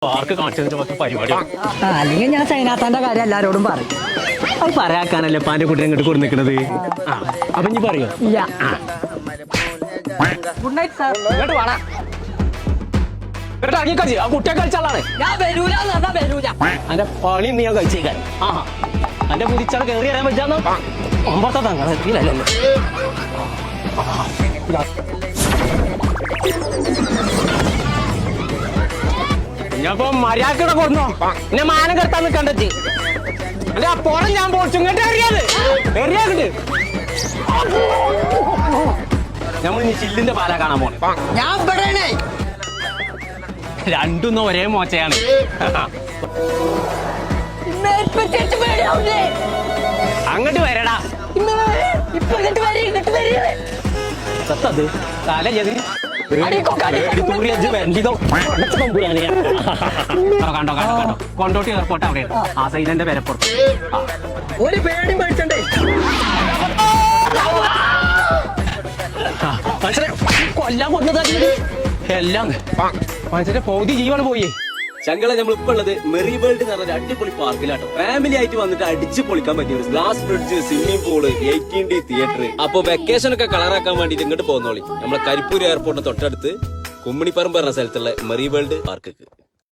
Park കാണിച്ചതിന്റെ മൊത്തം പരിപാടി. അല്ലെങ്കിൽ ഞാൻ സൈനാത്താന്റെ കാര്യം എല്ലാരോടും പറയും. അത് പറയാക്കാനല്ലേ പാന്റെ കുട്ടിനെ ഇങ്ങോട്ട് കൊടു നിൽക്കണത്. അപ്പൊ ഇനി പറയോ? ഇല്ല. Good night sir. ഇങ്ങോട്ട് വേണം കളിച്ച് ആ കുട്ടിയെ കളിച്ചാളാണ്. ഞാൻ വരൂല വരൂല. അന്റെ പണി നീ ഞാൻ കഴിച്ചേക്കാൻ. അന്റെ കുതിച്ചാൽ കയറി വരാൻ പറ്റാന്നോ ഒമ്പത്തെ തങ്ങൾ എത്തിയില്ലല്ലോ. ഞാനിപ്പോ മര്യാദക്കൂടെ കൊടുന്നോ എന്നെ മാനം കെടുത്താൻ നിൽക്കണ്ടച്ച്. അല്ലെ ആ പുറം ഞാൻ പൊളിച്ചു ഇങ്ങോട്ട് എറിയാത് എറിയാണ്ട് നമ്മൾ ഇനി ചില്ലിന്റെ പാല കാണാൻ പോണേ. ഞാൻ ഇവിടെ രണ്ടും ഒരേ മോച്ചയാണ്. അങ്ങോട്ട് വരടാ. സത്തത് തല കണ്ടോ കണ്ടോ കണ്ടോ കൊണ്ടോട്ടി എയർപോർട്ട് അവിടെയാണ്. ആ സൈലന്റെ പേരപ്പുറത്ത് ഒരു പേടി മേടിച്ചണ്ടേ മനുഷ്യരെ കൊല്ലാൻ കൊന്നത് എല്ലാം മനുഷ്യന്റെ പൗതി ജീവന് പോയി. ശങ്കള നമ്മൾ ഇപ്പൊ ഉള്ളത് മെറി വേൾഡ് എന്ന് പറഞ്ഞ അടിപൊളി പാർക്കിലാട്ടോ. ഫാമിലി ആയിട്ട് വന്നിട്ട് അടിച്ച് പൊളിക്കാൻ പറ്റിയ glass bridge, swimming pool, 18D theatre. അപ്പൊ വെക്കേഷൻ ഒക്കെ കളറാക്കാൻ വേണ്ടിട്ട് ഇങ്ങോട്ട് പോകുന്നോളി. നമ്മളെ കരിപ്പൂർ എയർപോർട്ടിന് തൊട്ടടുത്ത് കുമ്മിണിപ്പറമ്പ് പറഞ്ഞ സ്ഥലത്തുള്ള മെറി വേൾഡ് പാർക്ക്.